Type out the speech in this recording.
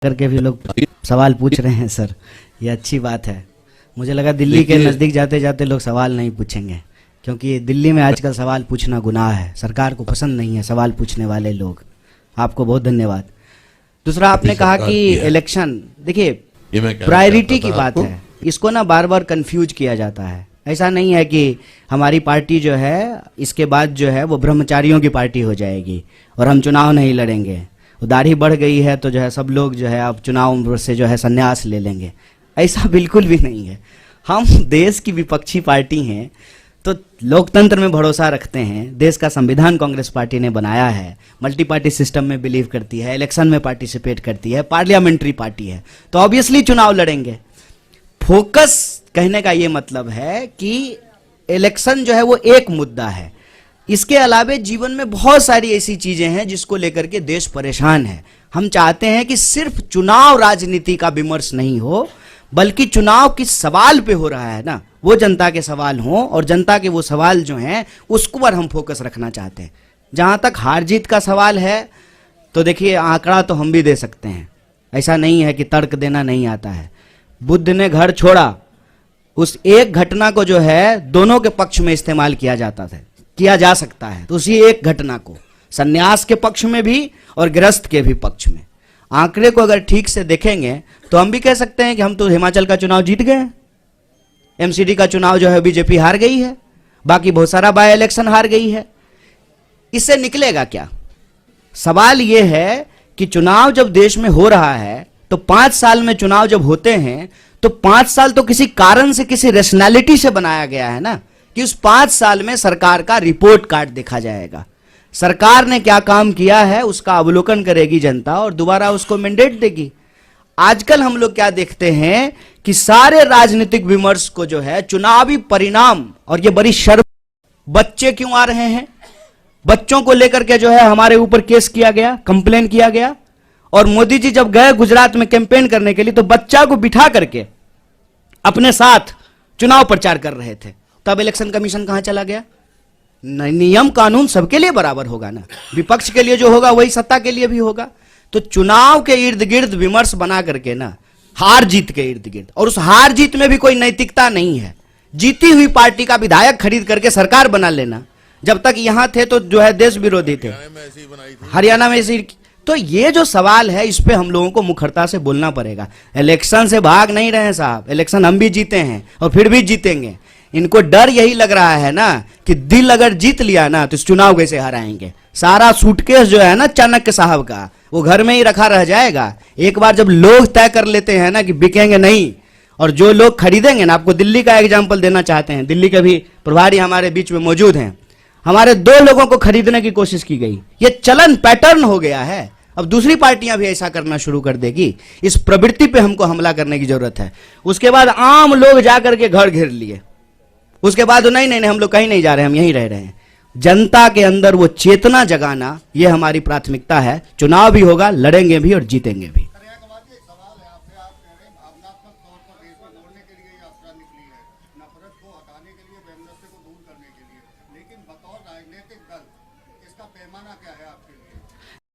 करके भी लोग सवाल पूछ रहे हैं सर, ये अच्छी बात है। मुझे लगा दिल्ली के नज़दीक जाते जाते लोग सवाल नहीं पूछेंगे, क्योंकि दिल्ली में आजकल सवाल पूछना गुनाह है। सरकार को पसंद नहीं है सवाल पूछने वाले लोग। आपको बहुत धन्यवाद। दूसरा, आपने कहा कि इलेक्शन, देखिए प्रायोरिटी की बात है, इसको ना बार बार कंफ्यूज किया जाता है। ऐसा नहीं है कि हमारी पार्टी जो है इसके बाद जो है वो ब्रह्मचारियों की पार्टी हो जाएगी और हम चुनाव नहीं लड़ेंगे। दाढ़ी बढ़ गई है तो जो है सब लोग जो है अब चुनाव से जो है संन्यास ले लेंगे। ऐसा बिल्कुल भी नहीं है। हम देश की विपक्षी पार्टी हैं तो लोकतंत्र में भरोसा रखते हैं। देश का संविधान कांग्रेस पार्टी ने बनाया है, मल्टी पार्टी सिस्टम में बिलीव करती है, इलेक्शन में पार्टिसिपेट करती है, पार्लियामेंट्री पार्टी है, तो ऑब्वियसली चुनाव लड़ेंगे। फोकस कहने का ये मतलब है कि इलेक्शन जो है वो एक मुद्दा है, इसके अलावे जीवन में बहुत सारी ऐसी चीजें हैं जिसको लेकर के देश परेशान है। हम चाहते हैं कि सिर्फ चुनाव राजनीति का विमर्श नहीं हो, बल्कि चुनाव किस सवाल पे हो रहा है ना, वो जनता के सवाल हों, और जनता के वो सवाल जो हैं उसको पर हम फोकस रखना चाहते हैं। जहां तक हार जीत का सवाल है तो देखिए, आंकड़ा तो हम भी दे सकते हैं, ऐसा नहीं है कि तर्क देना नहीं आता है। बुद्ध ने घर छोड़ा, उस एक घटना को जो है दोनों के पक्ष में इस्तेमाल किया जा सकता है। तो उसी एक घटना को सन्यास के पक्ष में भी और गृहस्थ के भी पक्ष में, आंकड़े को अगर ठीक से देखेंगे तो हम भी कह सकते हैं कि हम तो हिमाचल का चुनाव जीत गए, एमसीडी का चुनाव जो है बीजेपी हार गई है, बाकी बहुत सारा बाय इलेक्शन हार गई है। इससे निकलेगा क्या? सवाल यह है कि चुनाव जब देश में हो रहा है तो 5 साल में चुनाव जब होते हैं तो 5 साल तो किसी कारण से, किसी रैशनैलिटी से बनाया गया है ना, कि उस 5 साल में सरकार का रिपोर्ट कार्ड देखा जाएगा। सरकार ने क्या काम किया है उसका अवलोकन करेगी जनता और दोबारा उसको मैंडेट देगी। आजकल हम लोग क्या देखते हैं कि सारे राजनीतिक विमर्श को जो है चुनावी परिणाम, और ये बड़ी शर्म, बच्चे क्यों आ रहे हैं, बच्चों को लेकर के जो है हमारे ऊपर केस किया गया, कंप्लेन किया गया। और मोदी जी जब गए गुजरात में कैंपेन करने के लिए तो बच्चा को बिठा करके अपने साथ चुनाव प्रचार कर रहे थे, तब इलेक्शन कमीशन कहां चला गया? नियम कानून सबके लिए बराबर होगा ना, विपक्ष के लिए जो होगा वही सत्ता के लिए भी होगा। तो चुनाव के इर्द गिर्द विमर्श बना करके ना, हार जीत के इर्द गिर्द, और उस हार जीत में भी कोई नैतिकता नहीं है। जीती हुई पार्टी का विधायक खरीद करके सरकार बना लेना, जब तक यहां थे तो जो है देश विरोधी थे, हरियाणा में ऐसी। तो ये जो सवाल है इस पे हम लोगों को मुखरता से बोलना पड़ेगा। इलेक्शन से भाग नहीं रहे हैं साहब, इलेक्शन हम भी जीते हैं और फिर भी जीतेंगे। इनको डर यही लग रहा है ना कि दिल अगर जीत लिया ना तो इस चुनाव कैसे हराएंगे। सारा सूटकेस जो है ना चाणक्य साहब का, वो घर में ही रखा रह जाएगा। एक बार जब लोग तय कर लेते हैं ना कि बिकेंगे नहीं, और जो लोग खरीदेंगे ना, आपको दिल्ली का एग्जाम्पल देना चाहते हैं, दिल्ली के भी प्रभारी हमारे बीच में मौजूद हैं, हमारे 2 लोगों को खरीदने की कोशिश की गई। ये चलन पैटर्न हो गया है, अब दूसरी पार्टियां भी ऐसा करना शुरू कर देगी। इस प्रवृत्ति पे हमको हमला करने की जरूरत है। उसके बाद आम लोग जाकर के घर घेर लिए, उसके बाद नहीं नहीं नहीं हम लोग कहीं नहीं जा रहे, हम यहीं रह रहे हैं। जनता के अंदर वो चेतना जगाना, ये हमारी प्राथमिकता है। चुनाव भी होगा, लड़ेंगे भी और जीतेंगे भी। लेकिन बतौर राजनीतिक दल इसका पैमाना क्या है आपके लिए?